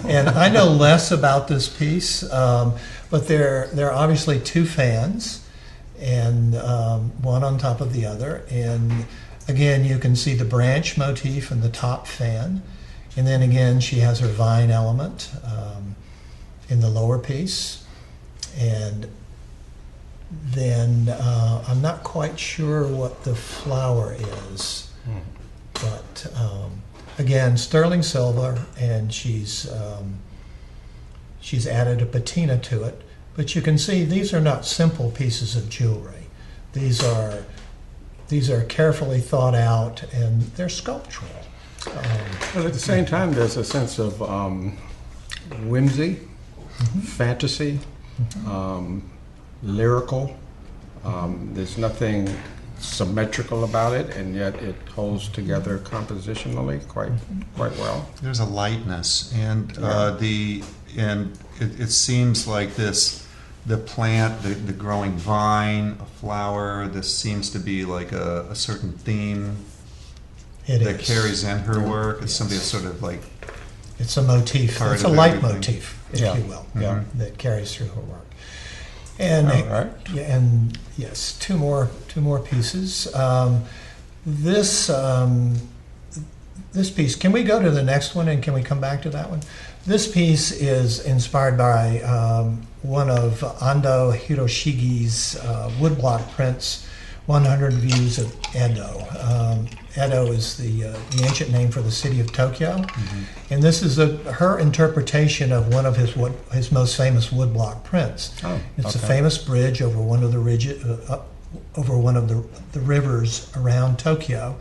Speaker 3: And I know less about this piece, but there are obviously 2 fans, and one on top of the other. And again, you can see the branch motif in the top fan. And then again, she has her vine element in the lower piece. And then I'm not quite sure what the flower is. But again, sterling silver, and she's added a patina to it. But you can see these are not simple pieces of jewelry. These are carefully thought out, and they're sculptural.
Speaker 1: But at the same time, there's a sense of whimsy, fantasy, lyrical. There's nothing symmetrical about it, and yet it holds together compositionally quite well.
Speaker 2: There's a lightness, and it seems like the plant, the growing vine, a flower. This seems to be like a certain theme that carries in her work. It's something that's sort of like
Speaker 3: it's a motif. It's a leitmotif, if you will, that carries through her work. And and yes, two more pieces. This piece. Can we go to the next one, and can we come back to that one? This piece is inspired by one of Ando Hiroshige's woodblock prints, 100 Views of Edo. Edo is the ancient name for the city of Tokyo, and this is her interpretation of one of his most famous woodblock prints. It's a famous bridge over one of the rivers around Tokyo,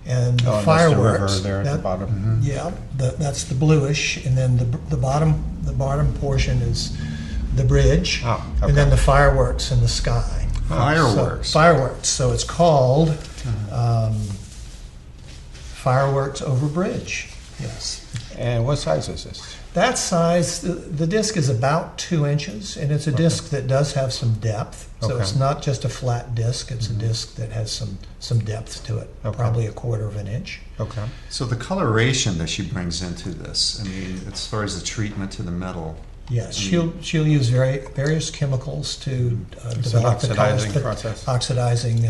Speaker 3: and the fireworks.
Speaker 1: That's the river there at the bottom.
Speaker 3: Yeah, that's the bluish, and then the bottom portion is the bridge, and then the fireworks in the sky.
Speaker 2: Fireworks.
Speaker 3: So, fireworks. So it's called Fireworks Over Bridge. Yes.
Speaker 1: And what size is this?
Speaker 3: That size, the disc is about 2 inches, and it's a disc that does have some depth. So it's not just a flat disc, it's a disc that has some depth to it, probably 1/4 of an inch.
Speaker 1: Okay.
Speaker 2: So the coloration that she brings into this, I mean, as far as the treatment to the metal.
Speaker 3: Yes, she'll use various chemicals to develop the
Speaker 1: oxidizing process.
Speaker 3: Oxidizing,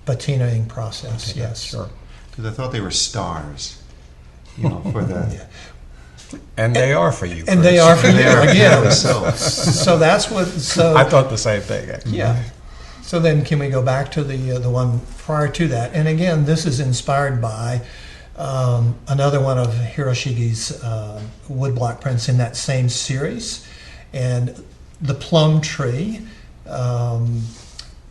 Speaker 3: patinaing process. Yes,
Speaker 1: sure.
Speaker 2: Because I thought they were stars, for the.
Speaker 1: And they are for you.
Speaker 3: And
Speaker 1: Chris.
Speaker 3: they are for you again.
Speaker 2: So
Speaker 3: that's what. So
Speaker 1: I thought the same thing. Actually.
Speaker 3: Yeah. So then, can we go back to the one prior to that? And again, this is inspired by another one of Hiroshige's woodblock prints in that same series, and the plum tree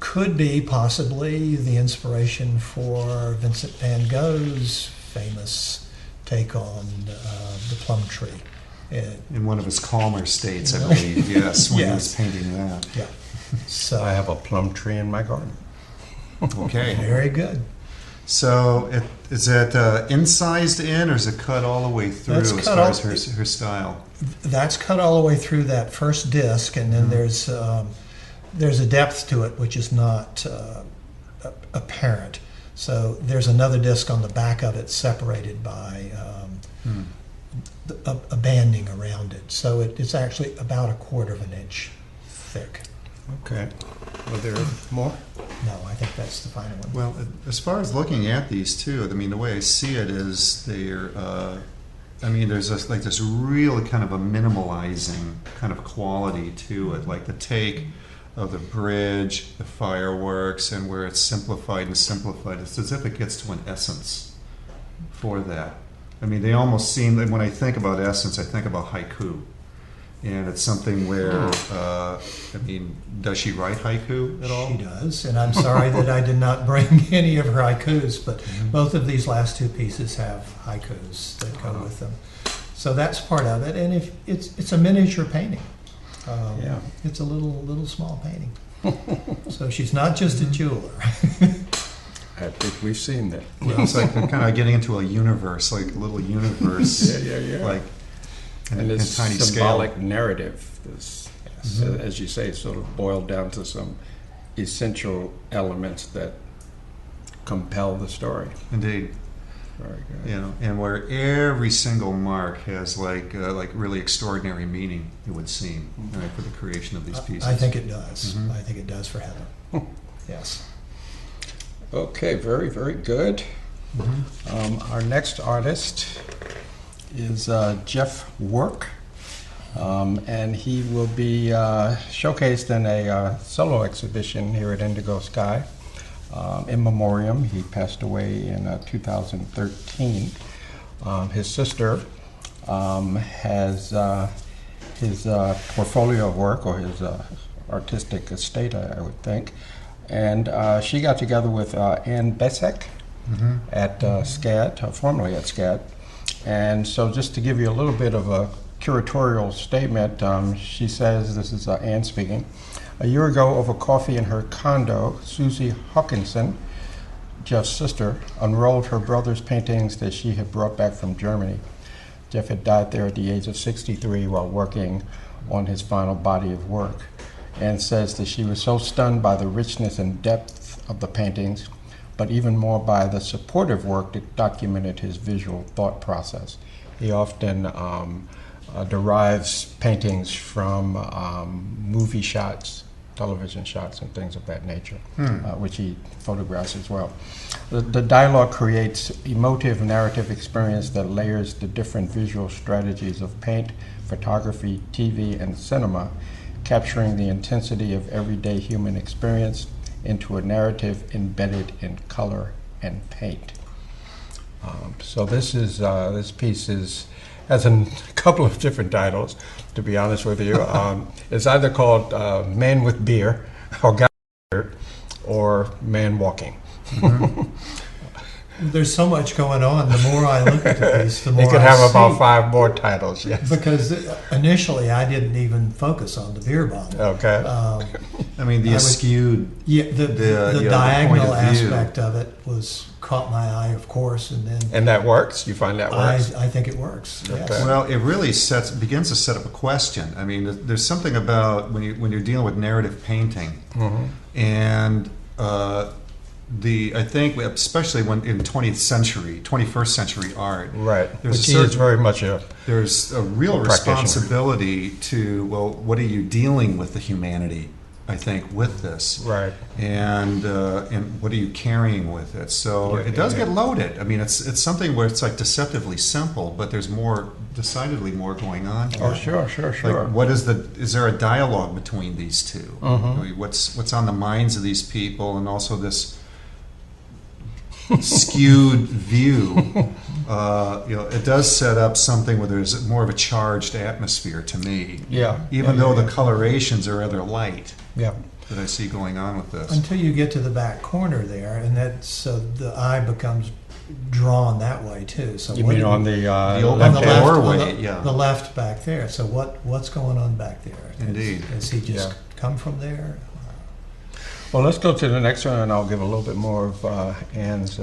Speaker 3: could be possibly the inspiration for Vincent van Gogh's famous take on the plum tree.
Speaker 2: In one of his calmer states, I believe, yes, when he was painting that.
Speaker 3: Yeah. So
Speaker 1: I have a plum tree in my garden.
Speaker 2: Okay.
Speaker 3: Very good.
Speaker 2: So is it incised in, or is it cut all the way through as far as her style?
Speaker 3: That's cut all the way through that first disc, and then there's a depth to it which is not apparent. So there's another disc on the back of it separated by a banding around it. So it's actually about 1/4 of an inch thick.
Speaker 1: Okay. Are there more?
Speaker 3: No, I think that's the final one.
Speaker 2: Well, as far as looking at these two, I mean, the way I see it is there's this real kind of a minimalizing kind of quality to it, like the take of the bridge, the fireworks, and where it's simplified. It's as if it gets to an essence for that. I mean, they almost seem, when I think about essence, I think about haiku. And it's something where, does she write haiku at all?
Speaker 3: She does, and I'm sorry that I did not bring any of her haikus, but both of these last two pieces have haikus that go with them. So that's part of it, and if it's a miniature painting. It's a little small painting. So she's not just a jeweler.
Speaker 1: I think we've seen that.
Speaker 2: Well, it's like they're kind of getting into a universe, like a little universe.
Speaker 1: Yeah.
Speaker 2: Like
Speaker 1: And
Speaker 2: in
Speaker 1: this
Speaker 2: tiny
Speaker 1: symbolic
Speaker 2: scale.
Speaker 1: narrative, as you say, sort of boiled down to some essential elements that compel the story.
Speaker 2: Indeed.
Speaker 1: Very good.
Speaker 2: And where every single mark has like really extraordinary meaning, it would seem, for the creation of these pieces.
Speaker 3: I think it does. I think it does for Heather. Yes.
Speaker 1: Okay, very, very good. Our next artist is Jeff Work, and he will be showcased in a solo exhibition here at Indigo Sky. In memoriam, he passed away in 2013. His sister has his portfolio of work, or his artistic estate, I would think. And she got together with Ann Besek at SCAD, formerly at SCAD. And so just to give you a little bit of a curatorial statement, she says, this is Ann speaking, "A year ago over coffee in her condo, Susie Hawkinson, Jeff's sister, unrolled her brother's paintings that she had brought back from Germany. Jeff had died there at the age of 63 while working on his final body of work, and says that she was so stunned by the richness and depth of the paintings, but even more by the supportive work that documented his visual thought process." He often derives paintings from movie shots, television shots, and things of that nature, which he photographs as well. The dialogue creates emotive narrative experience that layers the different visual strategies of paint, photography, TV, and cinema, capturing the intensity of everyday human experience into a narrative embedded in color and paint. So this piece has a couple of different titles, to be honest with you. It's either called Man with Beer, or Guy with Beer, or Man Walking.
Speaker 3: There's so much going on. The more I look at the piece, the more
Speaker 1: You could
Speaker 3: I
Speaker 1: have
Speaker 3: see.
Speaker 1: about 5 more titles, yes.
Speaker 3: Because initially I didn't even focus on the beer bottle.
Speaker 1: Okay.
Speaker 2: I mean, the skewed.
Speaker 3: Yeah, the
Speaker 2: the
Speaker 3: diagonal
Speaker 2: point of view.
Speaker 3: aspect of it caught my eye, of course, and then
Speaker 1: And that works? You find that works?
Speaker 3: I think it works. Yes.
Speaker 1: Okay.
Speaker 2: Well, it really begins to set up a question. I mean, there's something about when you're dealing with narrative painting, and I think especially when in 21st century art,
Speaker 1: Right.
Speaker 2: There's
Speaker 1: Which
Speaker 2: a
Speaker 1: he is
Speaker 2: certain-
Speaker 1: very much a...
Speaker 2: there's a real
Speaker 1: practitioner.
Speaker 2: responsibility to, well, what are you dealing with the humanity, I think, with this,
Speaker 1: Right.
Speaker 2: and what are you carrying with it? So
Speaker 1: Yeah,
Speaker 2: it does
Speaker 1: yeah.
Speaker 2: get loaded. I mean, it's something where it's like deceptively simple, but there's decidedly more going on here.
Speaker 1: Oh, sure.
Speaker 2: Like, is there a dialogue between these two? I mean, what's on the minds of these people, and also this skewed view. It does set up something where there's more of a charged atmosphere to me.
Speaker 1: Yeah.
Speaker 2: Even though the colorations are rather light
Speaker 1: Yeah.
Speaker 2: that I see going on with this.
Speaker 3: Until you get to the back corner there, and the eye becomes drawn that way too. So
Speaker 1: You
Speaker 3: what
Speaker 1: mean
Speaker 3: do
Speaker 1: on the
Speaker 3: on
Speaker 2: open
Speaker 1: left
Speaker 3: the
Speaker 1: hand?
Speaker 3: left,
Speaker 2: doorway, yeah.
Speaker 3: the left back there. So what's going on back there?
Speaker 2: Indeed.
Speaker 3: Has he just
Speaker 1: Yeah.
Speaker 3: come from there?
Speaker 1: Well, let's go to the next one, and I'll give a little bit more of Ann's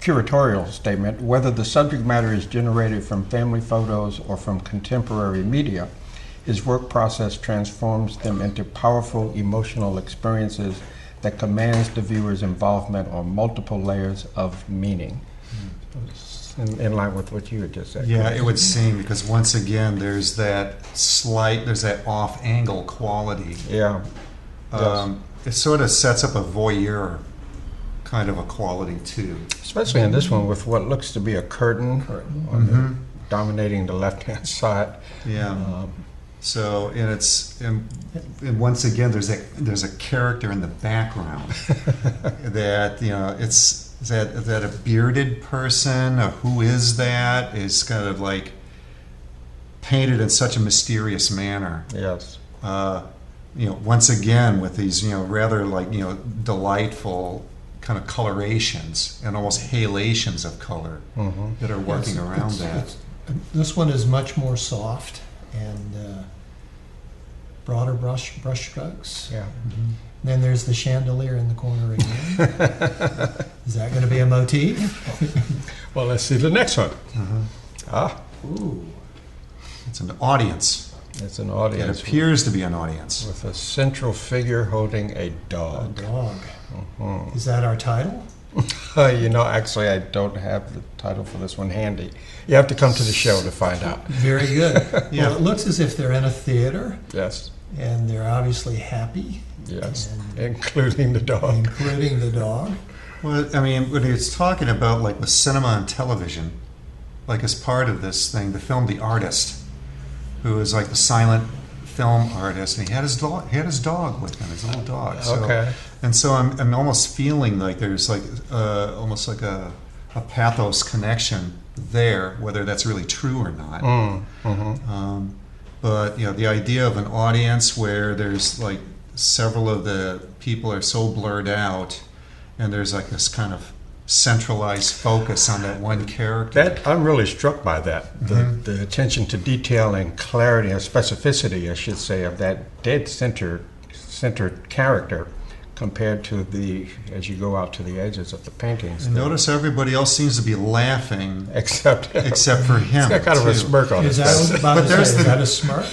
Speaker 1: curatorial statement. Whether the subject matter is generated from family photos or from contemporary media, his work process transforms them into powerful emotional experiences that commands the viewer's involvement on multiple layers of meaning. In line with what you had just said.
Speaker 2: Yeah, it would seem, because once again, there's that off-angle quality.
Speaker 1: Yeah.
Speaker 2: It sort of sets up a voyeur kind of a quality too.
Speaker 1: Especially in this one with what looks to be a curtain on dominating the left-hand side.
Speaker 2: Yeah. So, and once again, there's a character in the background that is that a bearded person, or who is that? Is kind of like painted in such a mysterious manner.
Speaker 1: Yes.
Speaker 2: Once again with these rather like delightful kind of colorations and almost halations of color that are working around that.
Speaker 3: This one is much more soft and broader brush strokes.
Speaker 1: Yeah.
Speaker 3: Then there's the chandelier in the corner again. Is that going to be a motif?
Speaker 1: Well, let's see the next one.
Speaker 3: Ooh.
Speaker 2: It's an audience.
Speaker 1: It's an
Speaker 2: It
Speaker 1: audience
Speaker 2: appears to be an audience.
Speaker 1: with a central figure holding a
Speaker 3: A
Speaker 1: dog.
Speaker 3: dog. Is that our title?
Speaker 1: Actually, I don't have the title for this one handy. You have to come to the show to find out.
Speaker 3: Very good.
Speaker 2: Yeah.
Speaker 3: Well, it looks as if they're in a theater,
Speaker 1: Yes,
Speaker 3: and they're obviously happy,
Speaker 1: yes,
Speaker 3: And-
Speaker 1: including the dog.
Speaker 3: including the dog.
Speaker 2: Well, I mean, when it's talking about like with cinema and television, like as part of this thing, the film The Artist, who is like the silent film artist, and he had his dog with him, his little dog. So,
Speaker 1: Okay.
Speaker 2: And so I'm almost feeling like there's like almost like a a pathos connection there, whether that's really true or not. But the idea of an audience where there's like several of the people are so blurred out, and there's like this kind of centralized focus on that one character.
Speaker 1: That I'm really struck by that. The attention to detail and clarity and specificity, I should say, of that dead centered character compared to as you go out to the edges of the paintings.
Speaker 2: And notice everybody else seems to be laughing
Speaker 1: except
Speaker 2: for him.
Speaker 1: He's got kind of a smirk on his face.
Speaker 3: Is that a smirk?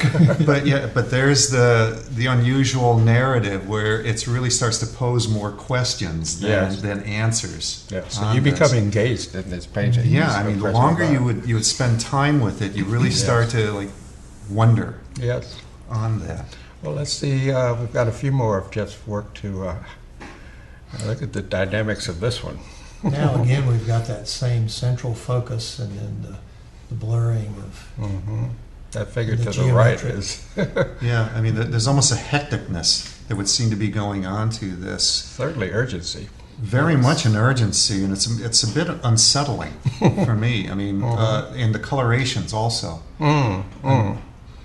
Speaker 2: but there's the unusual narrative where it really starts to pose more questions than answers.
Speaker 1: Yeah, so you become engaged in this painting.
Speaker 2: Yeah, I mean, the longer you would spend time with it, you really start to like wonder.
Speaker 1: Yes.
Speaker 2: On that.
Speaker 1: Well, let's see. We've got a few more of Jeff's work to look at the dynamics of this one.
Speaker 3: Now again, we've got that same central focus, and then the blurring of
Speaker 1: that figure to the right is.
Speaker 2: Yeah, I mean, there's almost a hecticness that would seem to be going on to this.
Speaker 1: Certainly urgency.
Speaker 2: Very much an urgency, and it's a bit unsettling for me. I mean, and the colorations also.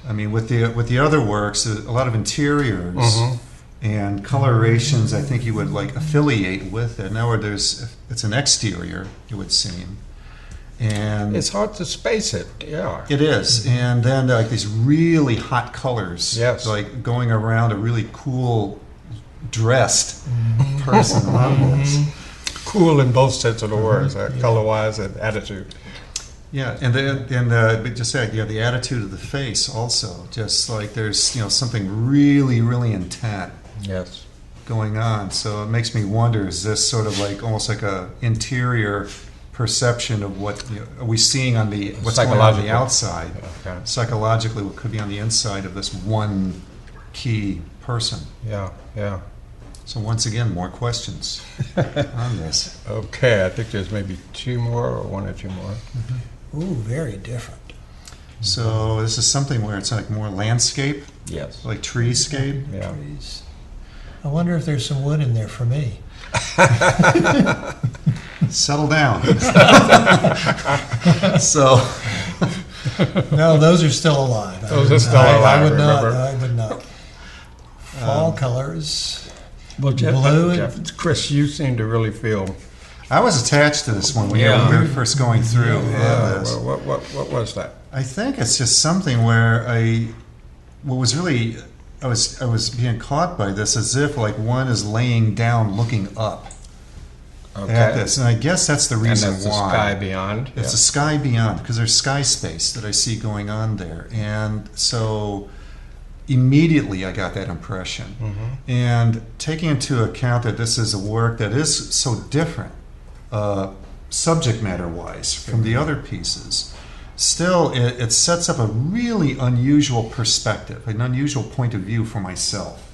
Speaker 2: I mean, with the other works, a lot of interiors and colorations. I think you would like affiliate with it. Now, it's an exterior, it would seem, and
Speaker 1: it's hard to space it. Yeah,
Speaker 2: it is. And then like these really hot colors, like going around a really cool dressed person on this.
Speaker 1: Cool in both sense of the words, color-wise and attitude.
Speaker 2: Yeah, and just say the attitude of the face also. Just like there's something really, really intent going on. So it makes me wonder: is this sort of like almost like a interior perception of what are we seeing on what's going on the outside? Okay. Psychologically, what could be on the inside of this one key person?
Speaker 1: Yeah.
Speaker 2: So once again, more questions on this.
Speaker 1: Okay, I think there's maybe two more or one or two more.
Speaker 3: Ooh, very different.
Speaker 2: So this is something where it's like more landscape?
Speaker 1: Yes.
Speaker 2: Like treescape?
Speaker 1: Yeah.
Speaker 3: Trees. I wonder if there's some wood in there for me.
Speaker 2: Settle down. So.
Speaker 3: No, those are still alive.
Speaker 1: Those are still alive,
Speaker 3: I would not. Fall colors.
Speaker 1: Well,
Speaker 3: Blue.
Speaker 1: Chris, you seem to really feel.
Speaker 2: I was attached to this one when we were first going through.
Speaker 1: Well, what was that?
Speaker 2: I think it's just something where I was being caught by this as if like one is laying down looking up at this. And I guess that's the reason
Speaker 1: and that's
Speaker 2: why.
Speaker 1: The sky beyond.
Speaker 2: It's the sky beyond, because there's sky space that I see going on there. And so immediately I got that impression. And taking into account that this is a work that is so different, subject matter wise, from the other pieces, still it sets up a really unusual perspective, an unusual point of view for myself.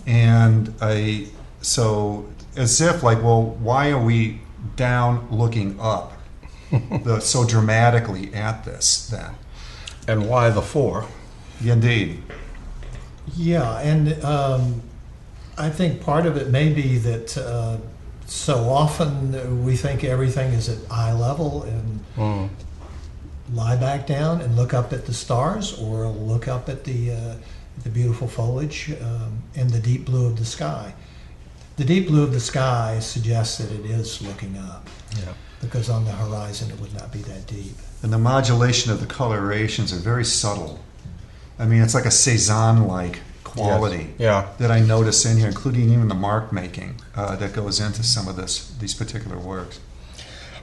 Speaker 2: And so as if like, well, why are we down looking up so dramatically at this then?
Speaker 1: And why the four?
Speaker 2: Indeed.
Speaker 3: Yeah, and I think part of it may be that so often we think everything is at eye level and lie back down and look up at the stars or look up at the beautiful foliage and the deep blue of the sky. The deep blue of the sky suggests that it is looking up, because on the horizon it would not be that deep.
Speaker 2: And the modulation of the colorations are very subtle. I mean, it's like a Cézanne-like quality that I notice in here, including even the mark making that goes into some of these particular works.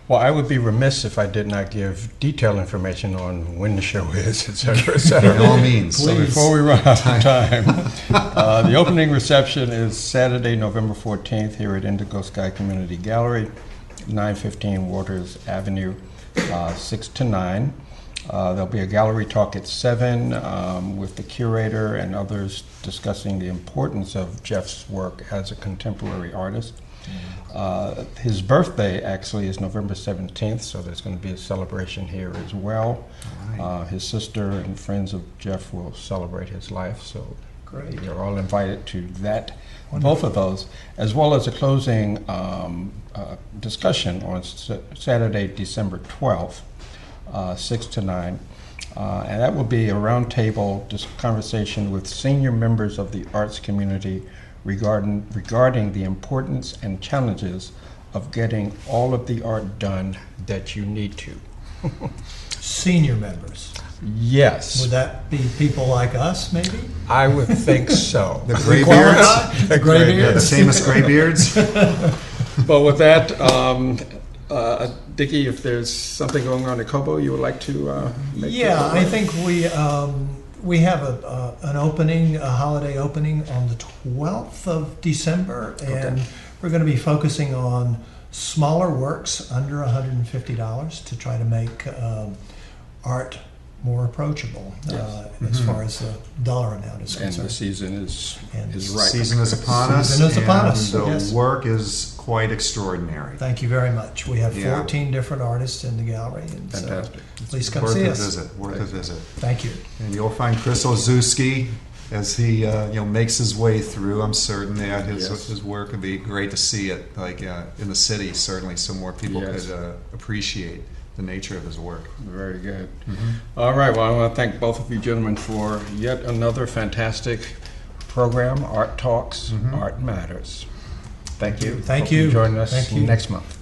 Speaker 1: Well, I would be remiss if I did not give detailed information on when the show is, et cetera, et cetera.
Speaker 2: By all means.
Speaker 1: So before we run out of time, the opening reception is Saturday, November 14th here at Indigo Sky Community Gallery, 915 Waters Avenue, 6 to 9. There'll be a gallery talk at 7 with the curator and others discussing the importance of Jeff's work as a contemporary artist. His birthday actually is November 17th, so there's going to be a celebration here as well. His sister and friends of Jeff will celebrate his life, so
Speaker 3: Great.
Speaker 1: You're all invited to that, both of those, as well as a closing discussion on Saturday, December 12th, 6 to 9. And that will be a roundtable conversation with senior members of the arts community regarding the importance and challenges of getting all of the art done that you need to.
Speaker 3: Senior members.
Speaker 1: Yes.
Speaker 3: Would that be people like us, maybe?
Speaker 1: I would think so.
Speaker 2: The graybeards?
Speaker 3: The graybeards?
Speaker 2: Yeah, the famous graybeards?
Speaker 1: But with that, Dicky, if there's something going on at Kobo you would like to make?
Speaker 3: Yeah, I think we have an opening, a holiday opening on the 12th of December, and we're going to be focusing on smaller works under $150 to try to make art more approachable as far as the dollar amount is
Speaker 1: And
Speaker 3: concerned.
Speaker 1: the season is right.
Speaker 2: Season is upon us.
Speaker 3: Season is upon
Speaker 2: and
Speaker 3: us,
Speaker 2: the
Speaker 3: yes.
Speaker 2: work is quite extraordinary.
Speaker 3: Thank you very much. We have
Speaker 2: Yeah.
Speaker 3: 14 different artists in the gallery, and so
Speaker 1: Fantastic.
Speaker 3: please come
Speaker 2: Worth
Speaker 3: see
Speaker 2: a
Speaker 3: us.
Speaker 2: visit. Worth a visit.
Speaker 3: Thank you.
Speaker 2: And you'll find Chris Olszewski as he makes his way through. I'm certain that his work would be great to see it in the city, certainly, so more people
Speaker 1: Yes.
Speaker 2: could appreciate the nature of his work.
Speaker 1: Very good. All right. Well, I want to thank both of you gentlemen for yet another fantastic program, Art Talks, Art Matters. Thank you.
Speaker 3: Thank
Speaker 1: Hope
Speaker 3: you.
Speaker 1: Join us
Speaker 3: Thank you.
Speaker 1: next month.